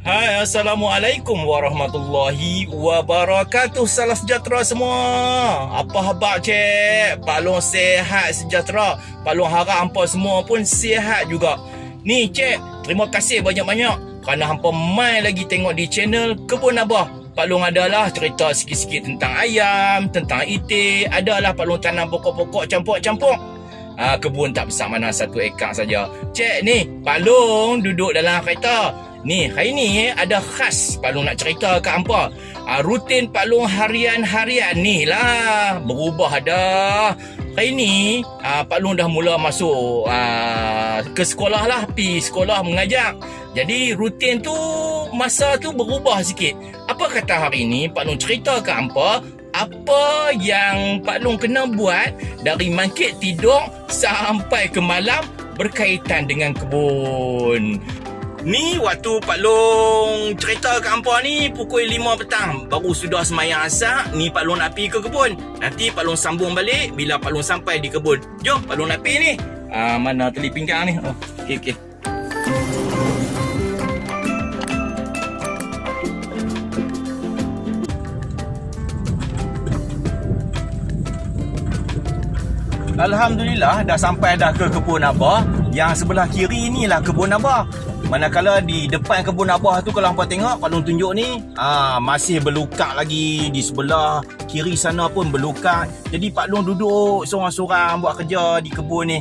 Hai, Assalamualaikum warahmatullahi wabarakatuh. Salam sejahtera semua. Apa khabar cik? Pak Long sihat sejahtera. Pak Long harap hampa semua pun sihat juga. Ni cik, terima kasih banyak-banyak kerana hampa mai lagi tengok di channel Kebun Abah. Pak Long adalah cerita sikit-sikit tentang ayam, tentang itik. Adalah Pak Long tanam pokok-pokok campur-campur. Kebun tak besar mana 1 ekar saja. Cik ni, Pak Long duduk dalam kereta. Ni, hari ni ada khas Pak Long nak cerita kat hampa. Rutin Pak Long harian-harian ni lah. Berubah dah. Hari ni, Pak Long dah mula masuk ke sekolah lah. Pergi sekolah mengajar. Jadi, rutin tu, masa tu berubah sikit. Apa kata hari ni, Pak Long cerita kat hampa apa yang Pak Long kena buat dari mangkit tidur sampai ke malam berkaitan dengan kebun. Ni waktu Pak Long cerita kat hampa ni pukul 5 petang. Baru sudah semayang asar. Ni Pak Long nak pergi ke kebun. Nanti Pak Long sambung balik bila Pak Long sampai di kebun. Jom Pak Long nak pergi ni. Mana teli pinggang ni? Oh, okey. Alhamdulillah dah sampai dah ke kebun Abah. Yang sebelah kiri ni lah kebun Abah. Manakala di depan kebun Abah tu kalau hampa tengok Pak Long tunjuk ni masih berlukak lagi. Di sebelah kiri sana pun berlukak. Jadi Pak Long duduk sorang-sorang buat kerja di kebun ni.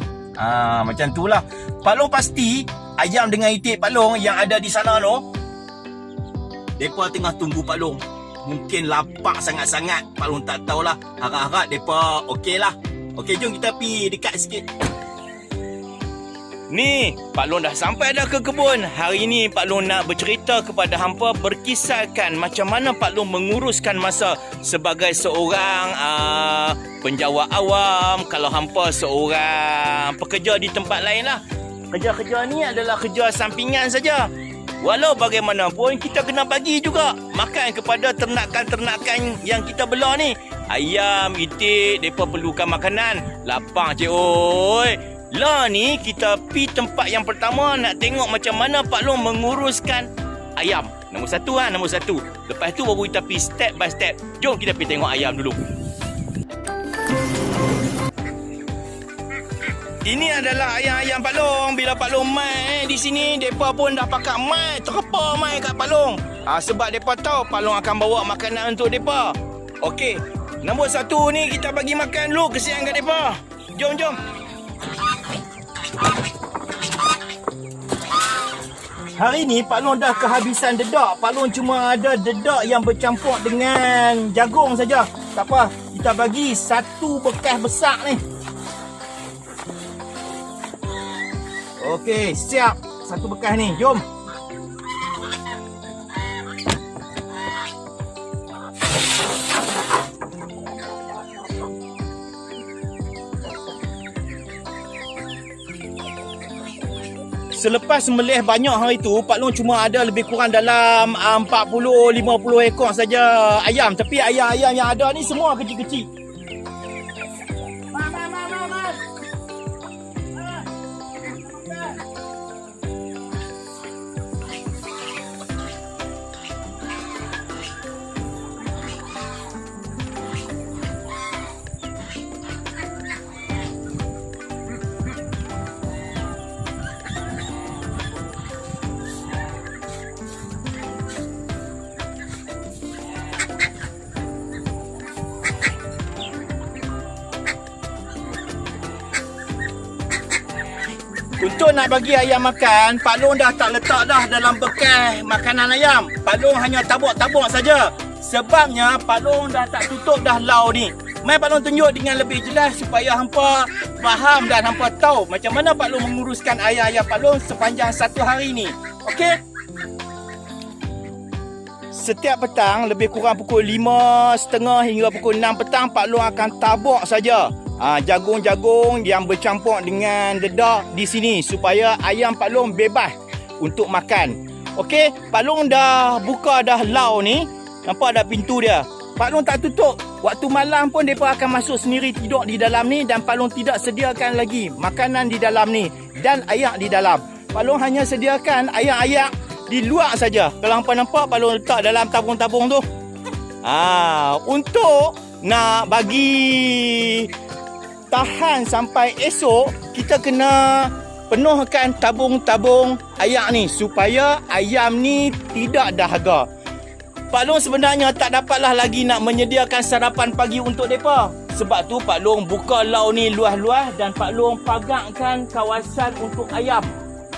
Macam tu lah. Pak Long pasti ayam dengan itik Pak Long yang ada di sana tu, mereka tengah tunggu Pak Long. Mungkin lapar sangat-sangat. Pak Long tak tahulah. Harap-harap mereka okey lah. Okey, jom kita pergi dekat sikit. Ni, Pak Long dah sampai dah ke kebun. Hari ni Pak Long nak bercerita kepada hampa, berkisahkan macam mana Pak Long menguruskan masa sebagai seorang penjawat awam. Kalau hampa seorang pekerja di tempat lain lah. Kerja-kerja ni adalah kerja sampingan saja. Walau bagaimanapun, kita kena bagi juga makan kepada ternakan-ternakan yang kita bela ni. Ayam, itik, mereka perlukan makanan. Lapang cik oi. Lah ni kita pi tempat yang pertama nak tengok macam mana Pak Long menguruskan ayam. Nombor satu. Lepas tu baru kita pi step by step. Jom kita pi tengok ayam dulu. Ini adalah ayam-ayam Pak Long. Bila Pak Long mai di sini, mereka pun dah pakat mai, terpa mai kat Pak Long. Sebab mereka tahu Pak Long akan bawa makanan untuk mereka. Okey, nombor 1 ni kita bagi makan dulu, kesian kat mereka. Jom. Hari ni Pak Long dah kehabisan dedak. Pak Long cuma ada dedak yang bercampur dengan jagung saja. Tak apa, kita bagi 1 bekas besar ni. Okey, siap. 1 bekas ni, jom. Selepas melih banyak hari tu, Pak Long cuma ada lebih kurang dalam 40-50 ekor saja ayam. Tapi ayam-ayam yang ada ni semua kecil-kecil. Untuk nak bagi ayam makan, Pak Long dah tak letak dah dalam bekas makanan ayam. Pak Long hanya tabuk-tabuk saja. Sebabnya Pak Long dah tak tutup dah lau ni. Mai Pak Long tunjuk dengan lebih jelas supaya hampa faham dan hampa tahu macam mana Pak Long menguruskan ayam-ayam Pak Long sepanjang 1 hari ni. Okey? Setiap petang lebih kurang pukul 5.30 hingga pukul 6 petang Pak Long akan tabuk saja jagung-jagung yang bercampur dengan dedak di sini supaya ayam Pak Long bebas untuk makan. Okey, Pak Long dah buka dah lau ni. Nampak ada pintu dia. Pak Long tak tutup. Waktu malam pun mereka akan masuk sendiri tidur di dalam ni dan Pak Long tidak sediakan lagi makanan di dalam ni dan ayak di dalam. Pak Long hanya sediakan ayak-ayak di luar saja. Kalau hampa nampak, Pak Long letak dalam tabung-tabung tu. Untuk nak bagi tahan sampai esok, kita kena penuhkan tabung-tabung ayak ni supaya ayam ni tidak dahaga. Pak Long sebenarnya tak dapatlah lagi nak menyediakan sarapan pagi untuk mereka. Sebab tu Pak Long buka lau ni luas-luas dan Pak Long pagakkan kawasan untuk ayam.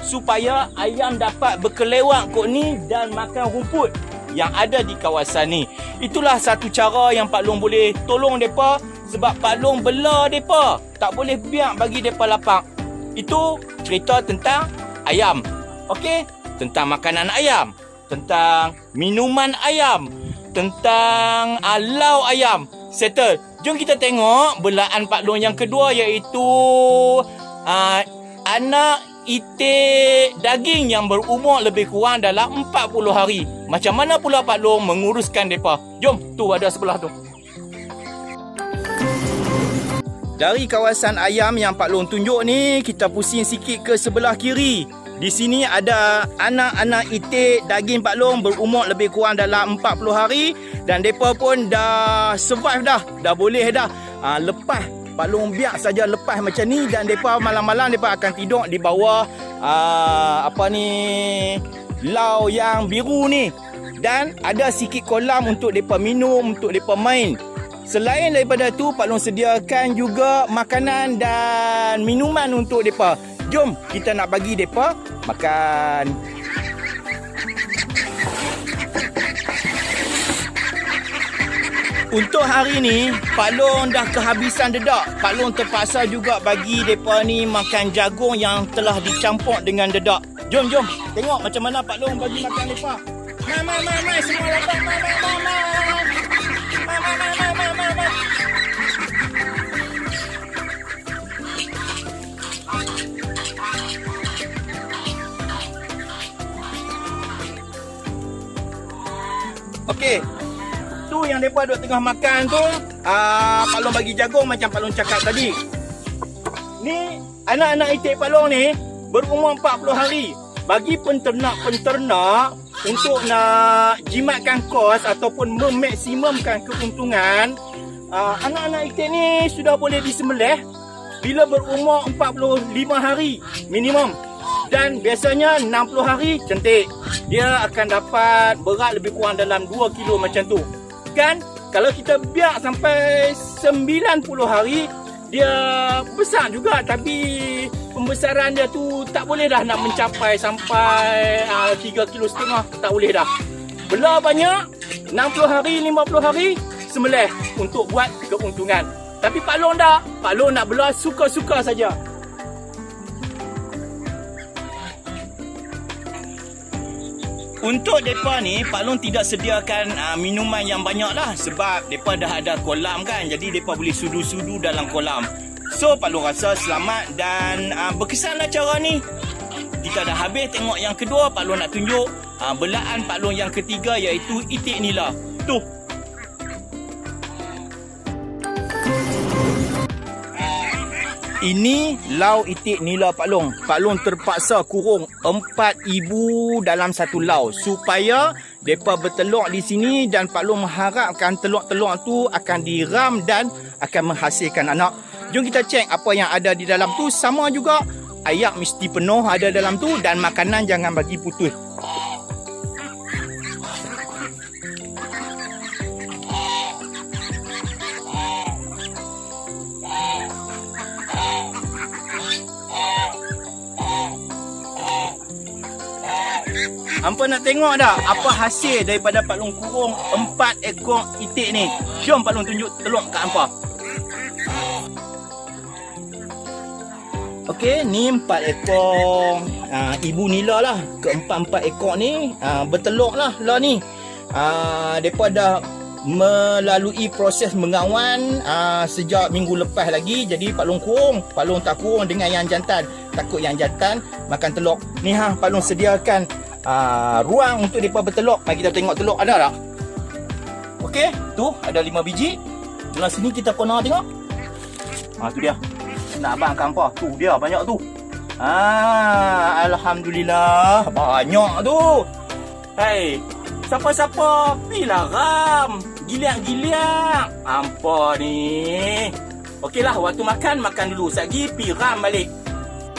Supaya ayam dapat berkelewat kot ni dan makan rumput yang ada di kawasan ni. Itulah satu cara yang Pak Long boleh tolong mereka. Sebab Pak Long bela mereka. Tak boleh biar bagi mereka lapang. Itu cerita tentang ayam. Okey? Tentang makanan ayam. Tentang minuman ayam. Tentang lau ayam. Settle. Jom kita tengok belaan Pak Long yang kedua, iaitu anak itik daging yang berumur lebih kurang dalam 40 hari. Macam mana pula Pak Long menguruskan mereka? Jom, tu ada sebelah tu. Dari kawasan ayam yang Pak Long tunjuk ni, kita pusing sikit ke sebelah kiri. Di sini ada anak-anak itik daging Pak Long berumur lebih kurang dalam 40 hari. Dan mereka pun dah survive dah. Dah boleh dah. Lepas Pak Long biar saja lepas macam ni. Dan mereka malam-malam mereka akan tidur di bawah lau yang biru ni. Dan ada sikit kolam untuk mereka minum, untuk mereka main. Selain daripada tu, Pak Long sediakan juga makanan dan minuman untuk mereka. Jom kita nak bagi mereka makan. Untuk hari ni, Pak Long dah kehabisan dedak. Pak Long terpaksa juga bagi mereka ni makan jagung yang telah dicampur dengan dedak. Jom, jom. Tengok macam mana Pak Long bagi makan mereka. Mai, semua datang. Mai. Okey. Tu yang mereka duduk tengah makan tu, Pak Long bagi jagung macam Pak Long cakap tadi. Ni anak-anak itik Pak Long ni berumur 40 hari. Bagi penternak untuk nak jimatkan kos ataupun memaksimumkan keuntungan, anak-anak itik ni sudah boleh disembelih bila berumur 45 hari minimum. Dan biasanya 60 hari cantik. Dia akan dapat berat lebih kurang dalam 2 kilo macam tu. Kan kalau kita biar sampai 90 hari, dia besar juga, tapi pembesaran dia tu tak boleh dah nak mencapai sampai 3,5 kilo. Tak boleh dah. Bela banyak, 60 hari, 50 hari, sembelih untuk buat keuntungan. Tapi Pak Long dah, Pak Long nak bela suka-suka saja. Untuk mereka ni, Pak Long tidak sediakan minuman yang banyak lah. Sebab mereka dah ada kolam kan. Jadi mereka boleh sudu-sudu dalam kolam. So Pak Long rasa selamat dan berkesanlah cara ni. Kita dah habis tengok yang kedua. Pak Long nak tunjuk belaan Pak Long yang ketiga, iaitu itik nila. Tu. Ini lau itik nila Pak Long. Pak Long terpaksa kurung 4,000 dalam satu lau supaya mereka bertelur di sini, dan Pak Long mengharapkan telur-telur tu akan diram dan akan menghasilkan anak. Jom kita cek apa yang ada di dalam tu. Sama juga, ayak mesti penuh ada dalam tu, dan makanan jangan bagi putus. Hampa nak tengok tak apa hasil daripada Pak Long kurung 4 ekor itik ni? Jom Pak Long tunjuk telur kat hampa. Okey, ni 4 ekor ibu nila lah. Keempat-empat ekor ni bertelur lah ni. Mereka dah melalui proses mengawan sejak minggu lepas lagi. Jadi Pak Long kurung. Pak Long tak kurung dengan yang jantan. Takut yang jantan makan telur. Ni Pak Long sediakan ruang untuk mereka bertelur. Mari kita tengok telur ada tak? Okey, tu ada 5 biji. Belah sini kita kena tengok. Tu dia. Nak abang kampa. Tu dia banyak tu. Alhamdulillah banyak tu. Hai, siapa-siapa pilah ram. Giliak-giliak. Hampa ni. Okeylah, waktu makan dulu. Sagi pi ram balik.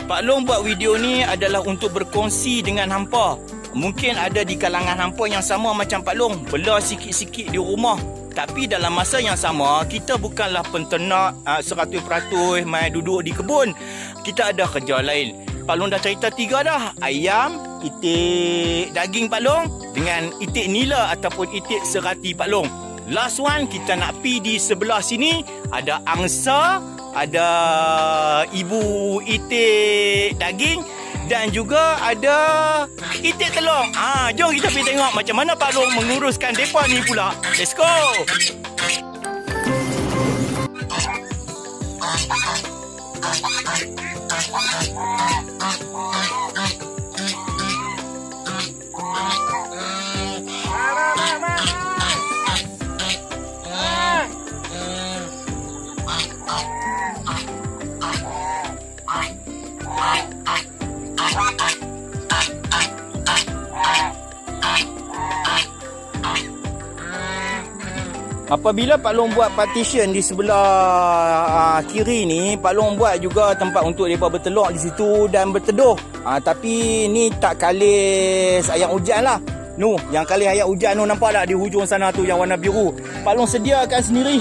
Pak Long buat video ni adalah untuk berkongsi dengan hampa. Mungkin ada di kalangan hampa yang sama macam Pak Long, bela sikit-sikit di rumah. Tapi dalam masa yang sama, kita bukanlah penternak 100% main duduk di kebun. Kita ada kerja lain. Pak Long dah cerita 3 dah. Ayam, itik daging Pak Long dengan itik nila ataupun itik serati Pak Long. Last one, kita nak pi di sebelah sini. Ada angsa, ada ibu itik daging dan juga ada itik telur. Jom kita pergi tengok macam mana Pak Long menguruskan depa ni pula. Let's go. Apabila Pak Long buat partition di sebelah kiri ni, Pak Long buat juga tempat untuk mereka bertelur di situ dan berteduh. Tapi ni tak kalis ayam hujan lah. Yang kalis ayam hujan tu nampak tak di hujung sana tu yang warna biru. Pak Long sediakan sendiri.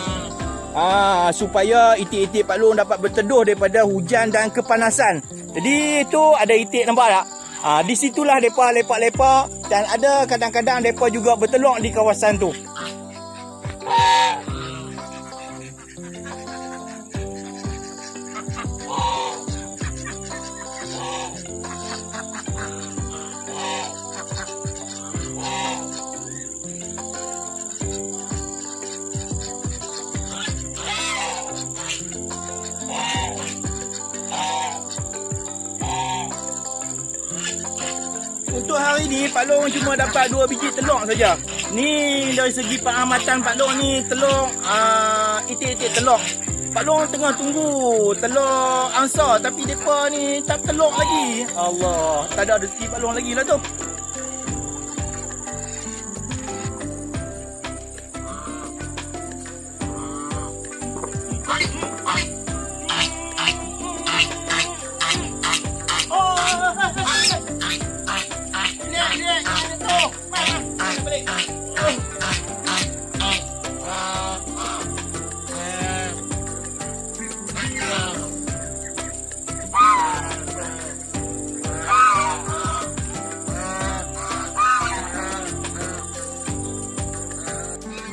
Supaya itik-itik Pak Long dapat berteduh daripada hujan dan kepanasan. Jadi tu ada itik nampak tak? Di situlah mereka lepak-lepak dan ada kadang-kadang mereka juga bertelur di kawasan tu. Untuk hari ni Pak Long cuma dapat 2 biji telur saja. Ni dari segi pengamatan Pak Long ni telur itik-itik telur. Pak Long tengah tunggu telur angsa tapi depa ni tak telur lagi. Allah, tak ada rezeki Pak Long lagi lah tu.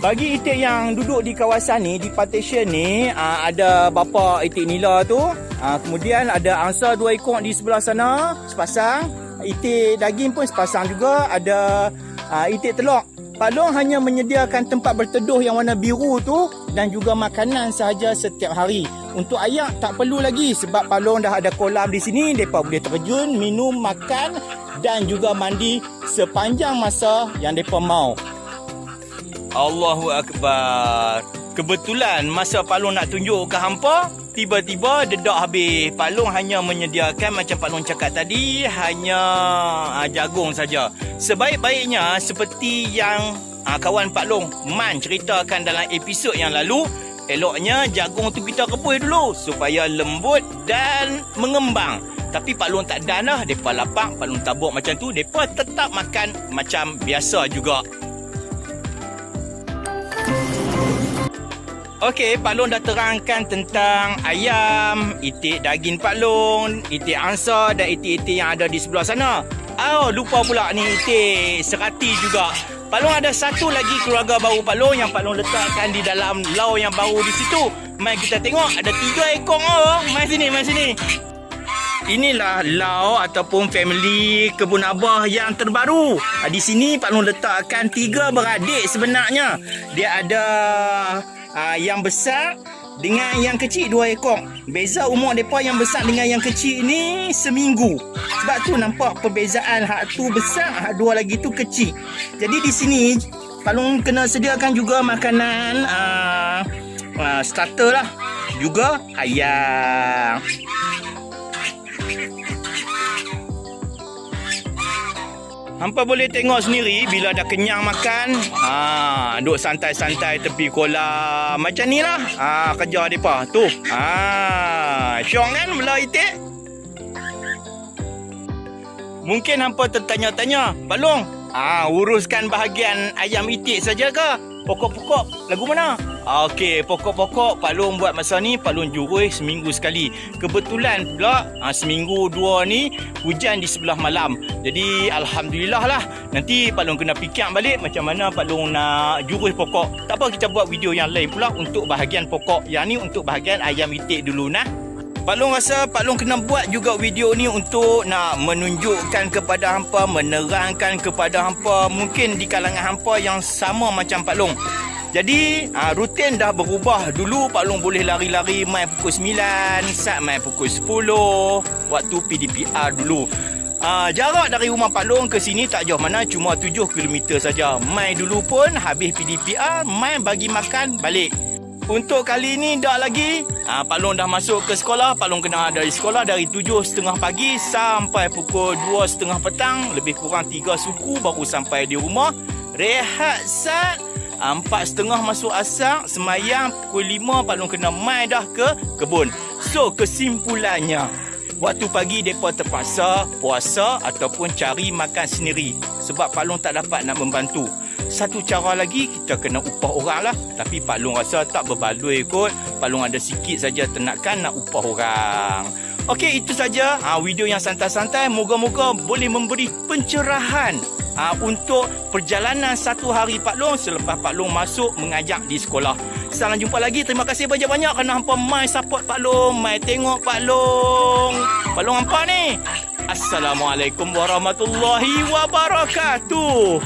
Bagi itik yang duduk di kawasan ni, di partition ni, ada bapa itik nila tu. Kemudian ada angsa 2 ekor di sebelah sana, sepasang. Itik daging pun sepasang juga. Ada itik telur. Pak Long hanya menyediakan tempat berteduh yang warna biru tu dan juga makanan sahaja setiap hari. Untuk ayak tak perlu lagi sebab Pak Long dah ada kolam di sini. Mereka boleh terjun, minum, makan dan juga mandi sepanjang masa yang mereka mau. Allahu Akbar. Kebetulan masa Pak Long nak tunjuk ke hampa, tiba-tiba dedak habis. Pak Long hanya menyediakan macam Pak Long cakap tadi, hanya jagung saja. Sebaik-baiknya seperti yang kawan Pak Long Man ceritakan dalam episod yang lalu, eloknya jagung tu kita rebus dulu supaya lembut dan mengembang. Tapi Pak Long tak dan lah. Mereka lapak, Pak Long tabuk macam tu, mereka tetap makan macam biasa juga. Okey, Pak Long dah terangkan tentang ayam, itik daging Pak Long, itik angsa dan itik-itik yang ada di sebelah sana. Lupa pula ni itik serati juga. Pak Long ada satu lagi keluarga baru Pak Long yang Pak Long letakkan di dalam lau yang baru di situ. Mari kita tengok, ada 3 ekor. Mari sini. Inilah lau ataupun family kebun abah yang terbaru. Di sini Pak Long letakkan 3 beradik sebenarnya. Dia ada yang besar dengan yang kecil 2 ekor. Beza umur mereka yang besar dengan yang kecil ni seminggu. Sebab tu nampak perbezaan, hak tu besar, hak 2 lagi tu kecil. Jadi di sini Pak Long kena sediakan juga makanan starter lah, juga ayam. Hampa boleh tengok sendiri bila dah kenyang makan, duk santai-santai tepi kolam. Macam ni lah kerja mereka. Tu. Syok kan belah itik? Mungkin hampa tertanya-tanya, Pak Long, uruskan bahagian ayam itik saja ke? Pokok-pokok lagu mana? Okey, pokok-pokok Pak Long buat masa ni, Pak Long jurui seminggu sekali. Kebetulan pula seminggu dua ni hujan di sebelah malam. Jadi alhamdulillah lah. Nanti Pak Long kena fikir balik macam mana Pak Long nak jurui pokok. Tak apa, kita buat video yang lain pula untuk bahagian pokok. Yang ni untuk bahagian ayam itik dulu nah. Pak Long rasa Pak Long kena buat juga video ni untuk nak menunjukkan kepada hampa, menerangkan kepada hampa, mungkin di kalangan hampa yang sama macam Pak Long. Jadi rutin dah berubah. Dulu Pak Long boleh lari-lari mai pukul 9, sat mai pukul 10 waktu PDPR dulu. Jarak dari rumah Pak Long ke sini tak jauh mana, cuma 7 km saja. Mai dulu pun habis PDPR, mai bagi makan balik. Untuk kali ni dah lagi. Pak Long dah masuk ke sekolah. Pak Long kena dari sekolah dari 7.30 pagi sampai pukul 2.30 petang. Lebih kurang 3 suku baru sampai di rumah. Rehat sat 4.30 masuk asar. Semayang pukul 5 Pak Long kena mai dah ke kebun. So kesimpulannya, waktu pagi mereka terpaksa puasa ataupun cari makan sendiri. Sebab Pak Long tak dapat nak membantu. Satu cara lagi, kita kena upah orang lah. Tapi Pak Long rasa tak berbaloi kot. Pak Long ada sikit saja tenakan nak upah orang. Okey, itu saja video yang santai-santai. Moga-moga boleh memberi pencerahan untuk perjalanan satu hari Pak Long selepas Pak Long masuk mengajar di sekolah. Salam jumpa lagi. Terima kasih banyak-banyak kerana hampa mai support Pak Long, mai tengok Pak Long. Pak Long hampa ni. Assalamualaikum warahmatullahi wabarakatuh.